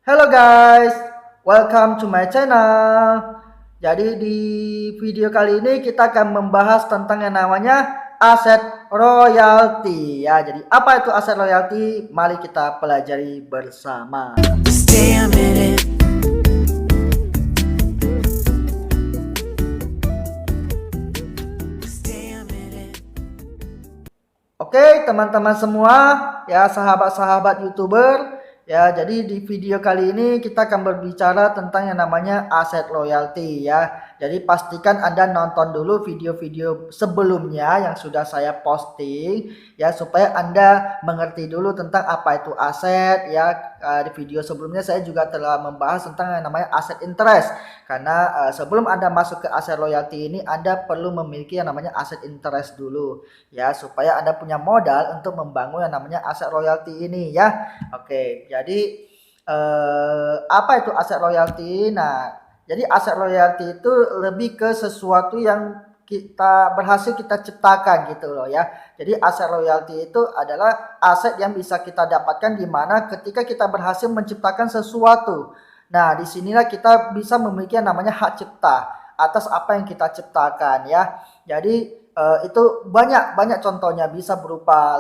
Hello guys, welcome to my channel. Jadi di video kali ini kita akan membahas tentang yang namanya aset royalti ya. Jadi apa itu aset royalti? Mari kita pelajari bersama. Stay a minute. Stay a minute. Oke teman-teman semua ya, sahabat-sahabat YouTuber ya. Jadi di video kali ini kita akan berbicara tentang yang namanya aset royalti ya. Jadi pastikan Anda nonton dulu video-video sebelumnya yang sudah saya posting ya, supaya Anda mengerti dulu tentang apa itu aset ya. Di video sebelumnya saya juga telah membahas tentang yang namanya aset interest. Karena sebelum Anda masuk ke aset royalti ini, Anda perlu memiliki yang namanya aset interest dulu ya, supaya Anda punya modal untuk membangun yang namanya aset royalti ini ya. Oke, jadi apa itu aset royalti? Nah, jadi aset royalti itu lebih ke sesuatu yang kita ciptakan gitu loh ya. Jadi aset royalti itu adalah aset yang bisa kita dapatkan di mana ketika kita berhasil menciptakan sesuatu. Nah, disinilah kita bisa memiliki yang namanya hak cipta atas apa yang kita ciptakan ya. Jadi itu banyak contohnya, bisa berupa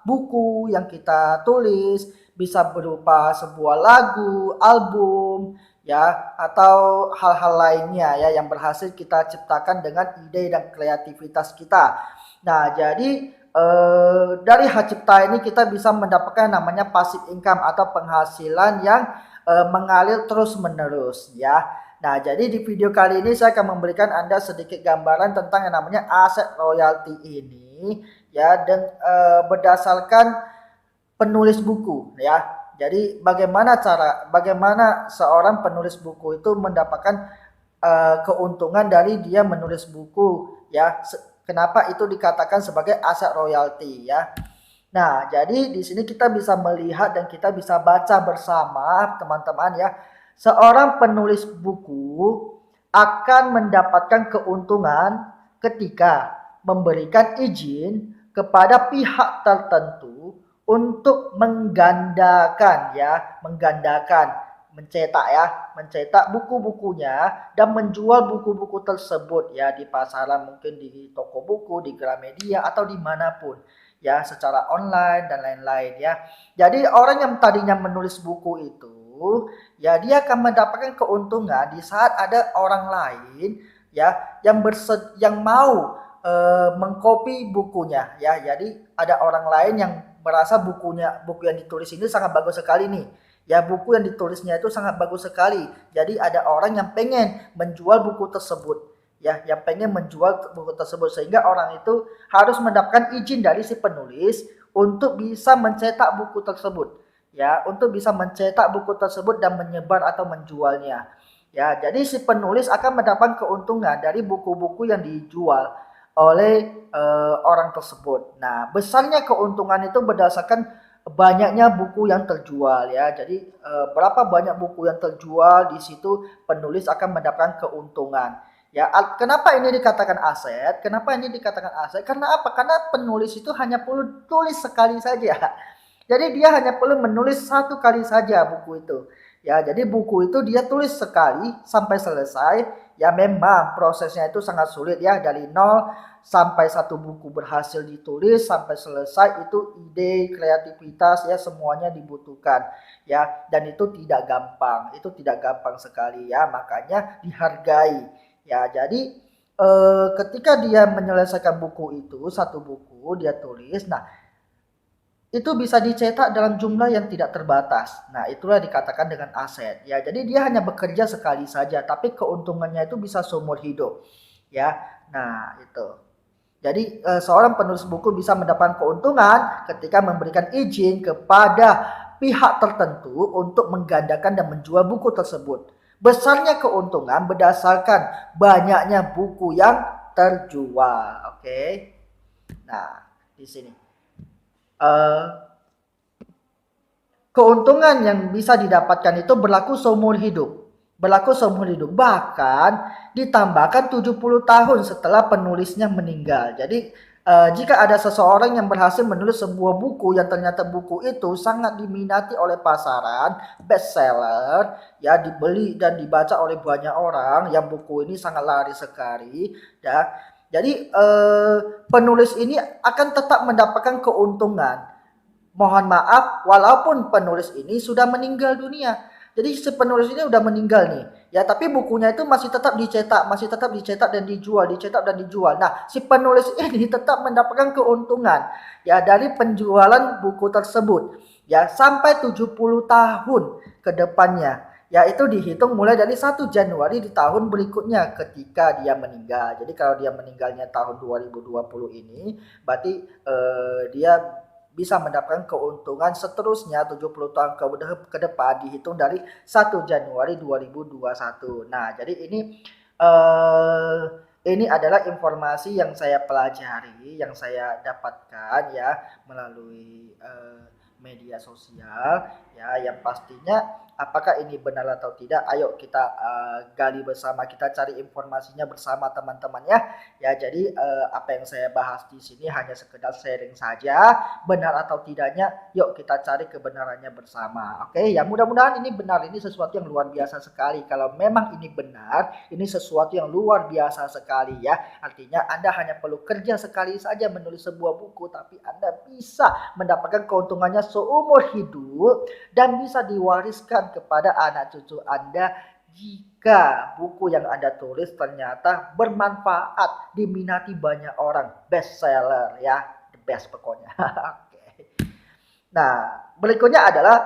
buku yang kita tulis, bisa berupa sebuah lagu, album ya, atau hal-hal lainnya ya yang berhasil kita ciptakan dengan ide dan kreativitas kita. Nah, jadi dari hak cipta ini kita bisa mendapatkan namanya passive income atau penghasilan yang mengalir terus-menerus ya. Nah, jadi di video kali ini saya akan memberikan Anda sedikit gambaran tentang yang namanya aset royalti ini ya, dan berdasarkan penulis buku ya. Jadi bagaimana seorang penulis buku itu mendapatkan keuntungan dari dia menulis buku ya. Kenapa itu dikatakan sebagai aset royalti ya. Nah, jadi di sini kita bisa melihat dan kita bisa baca bersama teman-teman ya. Seorang penulis buku akan mendapatkan keuntungan ketika memberikan izin kepada pihak tertentu untuk menggandakan, mencetak buku-bukunya dan menjual buku-buku tersebut ya di pasaran, mungkin di toko buku, di Gramedia atau dimanapun ya, secara online dan lain-lain ya. Jadi orang yang tadinya menulis buku itu ya, dia akan mendapatkan keuntungan di saat ada orang lain ya yang mau mengcopy bukunya ya. Jadi ada orang lain yang merasa buku yang ditulis ini sangat bagus sekali nih ya, buku yang ditulisnya itu sangat bagus sekali. Jadi ada orang yang pengen menjual buku tersebut ya, yang pengen menjual buku tersebut, sehingga orang itu harus mendapatkan izin dari si penulis untuk bisa mencetak buku tersebut ya, untuk bisa mencetak buku tersebut dan menyebar atau menjualnya ya. Jadi si penulis akan mendapat keuntungan dari buku-buku yang dijual oleh orang tersebut. Nah, besarnya keuntungan itu berdasarkan banyaknya buku yang terjual ya. Jadi berapa banyak buku yang terjual, di situ penulis akan mendapatkan keuntungan. Ya, kenapa ini dikatakan aset? Kenapa ini dikatakan aset? Karena apa? Karena penulis itu hanya perlu tulis sekali saja. Jadi dia hanya perlu menulis satu kali saja buku itu. Ya, jadi buku itu dia tulis sekali sampai selesai. Ya, memang prosesnya itu sangat sulit ya, dari nol sampai satu buku berhasil ditulis sampai selesai, itu ide, kreativitas ya, semuanya dibutuhkan ya, dan itu tidak gampang. Itu tidak gampang sekali ya, makanya dihargai. Ya, jadi ketika dia menyelesaikan buku itu, satu buku dia tulis, nah itu bisa dicetak dalam jumlah yang tidak terbatas. Nah, itulah dikatakan dengan aset. Ya, jadi dia hanya bekerja sekali saja, tapi keuntungannya itu bisa seumur hidup. Ya, nah itu. Jadi seorang penulis buku bisa mendapatkan keuntungan ketika memberikan izin kepada pihak tertentu untuk menggandakan dan menjual buku tersebut. Besarnya keuntungan berdasarkan banyaknya buku yang terjual. Oke. Nah, di sini. Keuntungan yang bisa didapatkan itu berlaku seumur hidup. Bahkan ditambahkan 70 tahun setelah penulisnya meninggal. Jadi Jika ada seseorang yang berhasil menulis sebuah buku yang ternyata buku itu sangat diminati oleh pasaran, bestseller, ya dibeli dan dibaca oleh banyak orang, yang buku ini sangat laris sekali, ya. Jadi penulis ini akan tetap mendapatkan keuntungan. Mohon maaf, walaupun penulis ini sudah meninggal dunia. Jadi si penulis ini udah meninggal nih. Ya, tapi bukunya itu masih tetap dicetak dan dijual, dicetak dan dijual. Nah, si penulis ini tetap mendapatkan keuntungan ya dari penjualan buku tersebut. Ya, sampai 70 tahun ke depannya. Ya, itu dihitung mulai dari 1 Januari di tahun berikutnya ketika dia meninggal. Jadi kalau dia meninggalnya tahun 2020 ini, berarti dia bisa mendapatkan keuntungan seterusnya 70 tahun ke depan dihitung dari 1 Januari 2021. Nah, jadi ini adalah informasi yang saya pelajari, yang saya dapatkan ya melalui media sosial ya, yang pastinya apakah ini benar atau tidak, ayo kita gali bersama, kita cari informasinya bersama teman-teman ya. Ya, jadi apa yang saya bahas di sini hanya sekedar sharing saja, benar atau tidaknya yuk kita cari kebenarannya bersama. Oke, ya mudah-mudahan ini benar, ini sesuatu yang luar biasa sekali. Kalau memang ini benar, ini sesuatu yang luar biasa sekali ya. Artinya Anda hanya perlu kerja sekali saja menulis sebuah buku, tapi Anda bisa mendapatkan keuntungannya seumur hidup dan bisa diwariskan kepada anak cucu Anda jika buku yang Anda tulis ternyata bermanfaat, diminati banyak orang, bestseller ya, the best pokoknya. Oke. Nah, berikutnya adalah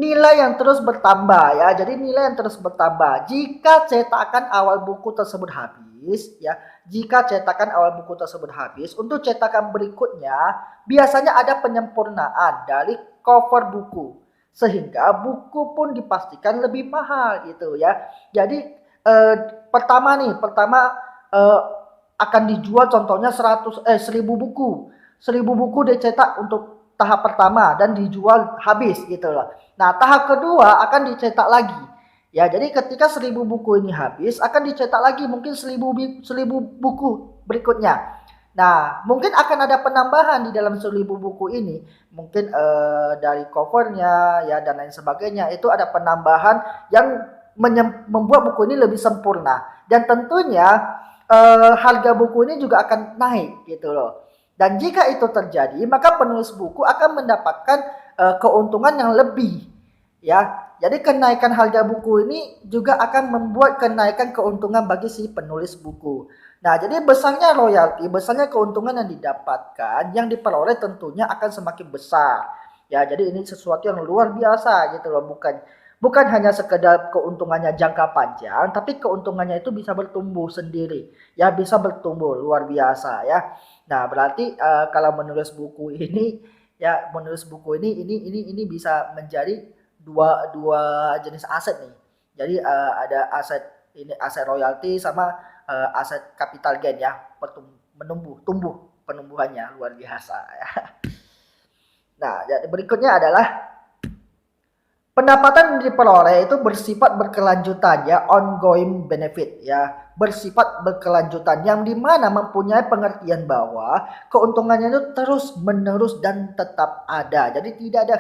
nilai yang terus bertambah ya. Jadi nilai yang terus bertambah. Jika cetakan awal buku tersebut habis ya, untuk cetakan berikutnya biasanya ada penyempurnaan dari cover buku, sehingga buku pun dipastikan lebih mahal gitu ya. Jadi pertama eh, akan dijual contohnya 1000 buku. 1000 buku dicetak untuk tahap pertama dan dijual habis gitu loh. Nah, tahap kedua akan dicetak lagi. Ya, jadi ketika 1000 buku ini habis, akan dicetak lagi mungkin 1000 buku berikutnya. Nah, mungkin akan ada penambahan di dalam 1000 buku ini. Mungkin dari covernya ya dan lain sebagainya. Itu ada penambahan yang membuat buku ini lebih sempurna. Dan tentunya harga buku ini juga akan naik gitu loh. Dan jika itu terjadi, maka penulis buku akan mendapatkan keuntungan yang lebih ya. Jadi kenaikan harga buku ini juga akan membuat kenaikan keuntungan bagi si penulis buku. Nah, jadi besarnya royalti, besarnya keuntungan yang didapatkan, yang diperoleh tentunya akan semakin besar. Ya, jadi ini sesuatu yang luar biasa gitu loh, bukan hanya sekedar keuntungannya jangka panjang, tapi keuntungannya itu bisa bertumbuh sendiri. Ya, bisa bertumbuh luar biasa ya. Nah, berarti kalau menulis buku ini ya, ini bisa menjadi dua jenis aset nih. Jadi ada aset ini, aset royalti sama aset capital gain ya, tumbuh penumbuhannya luar biasa ya. Nah, berikutnya adalah pendapatan yang diperoleh itu bersifat berkelanjutan ya, ongoing benefit ya, bersifat berkelanjutan yang dimana mempunyai pengertian bahwa keuntungannya itu terus menerus dan tetap ada. Jadi tidak ada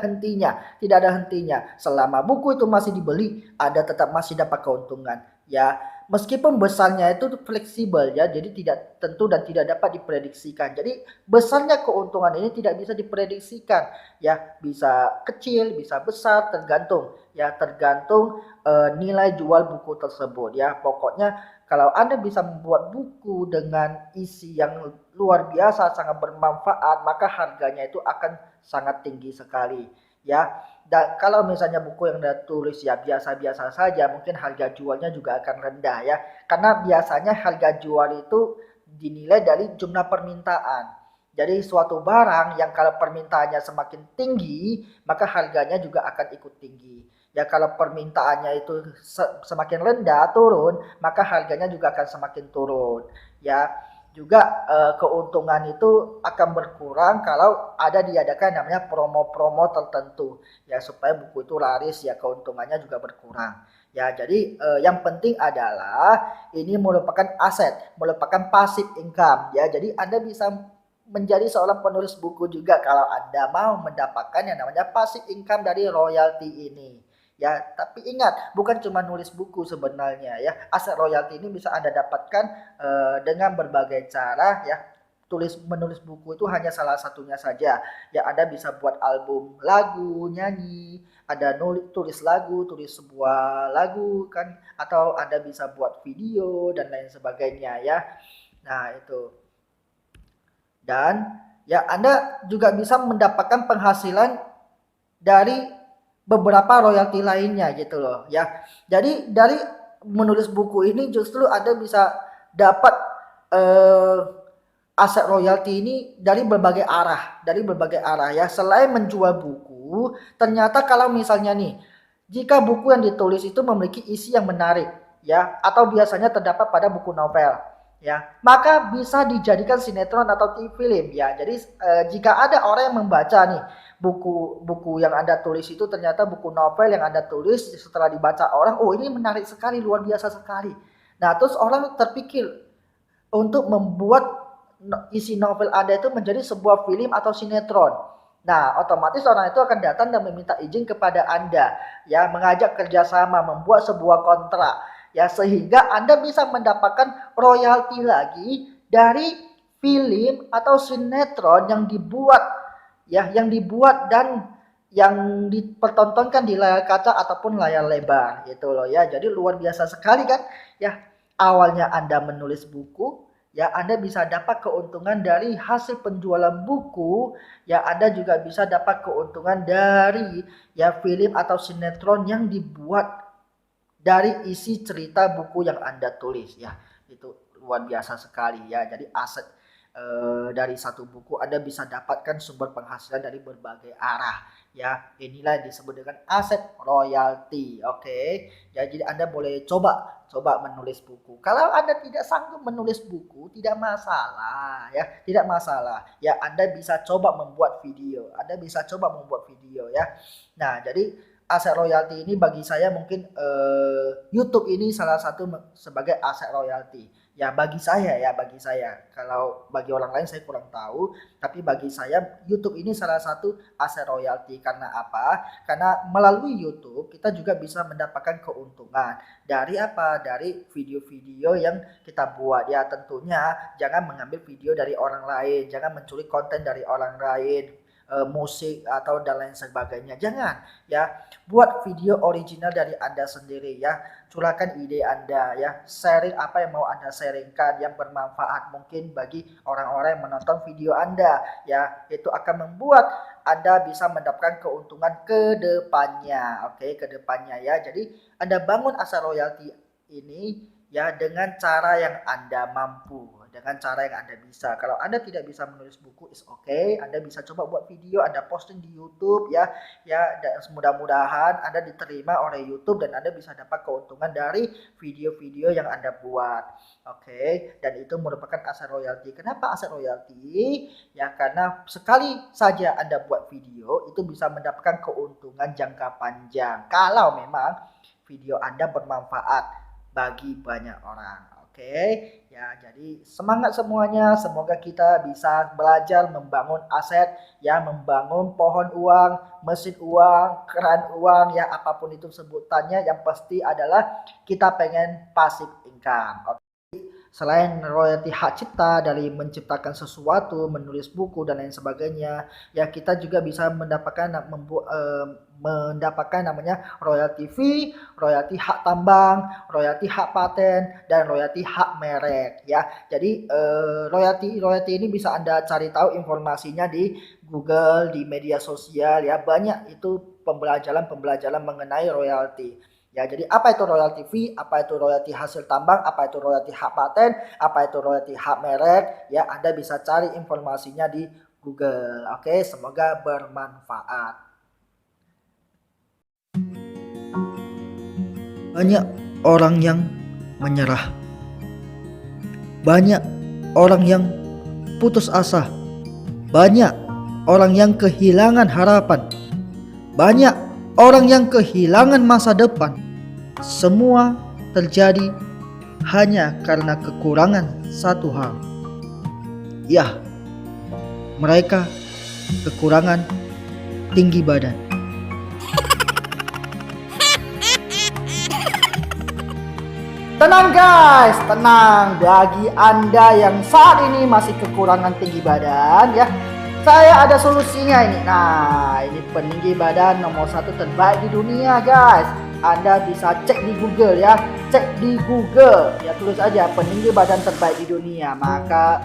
hentinya. Selama buku itu masih dibeli, ada tetap masih dapat keuntungan ya. Meskipun besarnya itu fleksibel ya, jadi tidak tentu dan tidak dapat diprediksikan. Jadi besarnya keuntungan ini tidak bisa diprediksikan ya, bisa kecil, bisa besar, tergantung nilai jual buku tersebut ya. Pokoknya kalau Anda bisa membuat buku dengan isi yang luar biasa, sangat bermanfaat, maka harganya itu akan sangat tinggi sekali ya. Dan kalau misalnya buku yang Anda tulis ya biasa-biasa saja, mungkin harga jualnya juga akan rendah ya. Karena biasanya harga jual itu dinilai dari jumlah permintaan. Jadi suatu barang yang kalau permintaannya semakin tinggi, maka harganya juga akan ikut tinggi. Ya, kalau permintaannya itu semakin rendah, turun, maka harganya juga akan semakin turun. Ya, juga keuntungan itu akan berkurang kalau ada diadakan namanya promo-promo tertentu ya, supaya buku itu laris ya, keuntungannya juga berkurang ya. Jadi yang penting adalah ini merupakan aset, merupakan passive income ya. Jadi Anda bisa menjadi seorang penulis buku juga kalau Anda mau mendapatkan yang namanya passive income dari royalti ini. Ya, tapi ingat, bukan cuma nulis buku sebenarnya ya. Aset royalti ini bisa Anda dapatkan dengan berbagai cara ya. Menulis buku itu hanya salah satunya saja. Ya, Anda bisa buat album lagu, nyanyi, ada tulis lagu, tulis sebuah lagu kan, atau Anda bisa buat video dan lain sebagainya ya. Nah, itu. Dan ya Anda juga bisa mendapatkan penghasilan dari beberapa royalti lainnya gitu loh ya. Jadi dari menulis buku ini justru Anda bisa dapat aset royalti ini dari berbagai arah ya. Selain menjual buku, ternyata kalau misalnya nih, jika buku yang ditulis itu memiliki isi yang menarik ya, atau biasanya terdapat pada buku novel ya, maka bisa dijadikan sinetron atau film ya. Jadi jika ada orang yang membaca nih buku yang Anda tulis itu, ternyata buku novel yang Anda tulis, setelah dibaca orang, oh ini menarik sekali, luar biasa sekali. Nah, terus orang terpikir untuk membuat isi novel Anda itu menjadi sebuah film atau sinetron. Nah, otomatis orang itu akan datang dan meminta izin kepada Anda, ya, mengajak kerjasama, membuat sebuah kontrak, ya, sehingga Anda bisa mendapatkan royalti lagi dari film atau sinetron yang dibuat, ya, dan yang dipertontonkan di layar kaca ataupun layar lebar, gitu loh ya. Jadi luar biasa sekali kan, ya. Awalnya Anda menulis buku, ya Anda bisa dapat keuntungan dari hasil penjualan buku, ya Anda juga bisa dapat keuntungan dari ya film atau sinetron yang dibuat dari isi cerita buku yang Anda tulis ya. Itu luar biasa sekali ya. Jadi aset dari satu buku Anda bisa dapatkan sumber penghasilan dari berbagai arah ya. Inilah yang disebut dengan aset royalti. Oke. Ya, jadi Anda boleh coba menulis buku. Kalau Anda tidak sanggup menulis buku, tidak masalah ya, tidak masalah. Ya, Anda bisa coba membuat video. Ya. Nah, jadi aset royalti ini bagi saya mungkin YouTube ini salah satu sebagai aset royalti. Ya bagi saya. Kalau bagi orang lain saya kurang tahu, tapi bagi saya YouTube ini salah satu aset royalti. Karena apa? Karena melalui YouTube kita juga bisa mendapatkan keuntungan. Dari apa? Dari video-video yang kita buat. Ya tentunya jangan mengambil video dari orang lain, jangan mencuri konten dari orang lain, musik atau dan lain sebagainya. Jangan ya, buat video original dari Anda sendiri ya. Curahkan ide Anda ya, sharing apa yang mau Anda sharingkan yang bermanfaat mungkin bagi orang-orang yang menonton video Anda ya. Itu akan membuat Anda bisa mendapatkan keuntungan ke depannya. Oke, ke depannya ya. Jadi Anda bangun aset royalti ini ya dengan cara yang Anda mampu, dengan cara yang Anda bisa. Kalau Anda tidak bisa menulis buku, is okay. Anda bisa coba buat video, Anda posting di YouTube ya. Ya, dan mudah-mudahan Anda diterima oleh YouTube dan Anda bisa dapat keuntungan dari video-video yang Anda buat. Oke, dan itu merupakan aset royalti. Kenapa aset royalti? Ya, karena sekali saja Anda buat video, itu bisa mendapatkan keuntungan jangka panjang. Kalau memang video Anda bermanfaat bagi banyak orang. Oke, ya jadi semangat semuanya. Semoga kita bisa belajar membangun aset, ya membangun pohon uang, mesin uang, keran uang, ya apapun itu sebutannya. Yang pasti adalah kita pengen passive income. Oke. Selain royalti hak cipta dari menciptakan sesuatu, menulis buku dan lain sebagainya, ya kita juga bisa mendapatkan namanya royalti fee, royalti hak tambang, royalti hak paten, dan royalti hak merek ya. Jadi royalti ini bisa Anda cari tahu informasinya di Google, di media sosial ya. Banyak itu pembelajaran mengenai royalti. Ya, jadi apa itu royalti fee, apa itu royalti hasil tambang, apa itu royalti hak paten, apa itu royalti hak merek, ya Anda bisa cari informasinya di Google. Oke, semoga bermanfaat. Banyak orang yang menyerah. Banyak orang yang putus asa. Banyak orang yang kehilangan harapan. Banyak orang yang kehilangan masa depan. Semua terjadi hanya karena kekurangan satu hal. Ya, mereka kekurangan tinggi badan. Tenang guys, tenang. Bagi Anda yang saat ini masih kekurangan tinggi badan ya, saya ada solusinya ini. Nah, ini peninggi badan nomor 1 terbaik di dunia guys. Anda bisa cek di Google ya, cek di Google ya, tulis aja peninggi badan terbaik di dunia, maka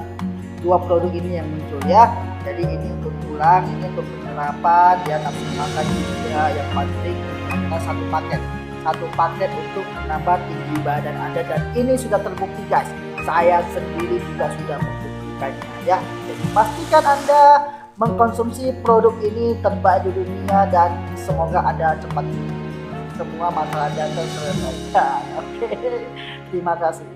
2 produk ini yang muncul ya. Jadi ini untuk tulang, ini untuk penyerapan ya, nafsu makan juga. Yang penting kita satu paket untuk menambah tinggi badan Anda, dan ini sudah terbukti guys. Saya sendiri juga sudah membuktikannya ya. Jadi pastikan Anda mengkonsumsi produk ini terbaik di dunia, dan semoga Anda cepat semua masalah Anda terselesaikan. Oke. Terima kasih.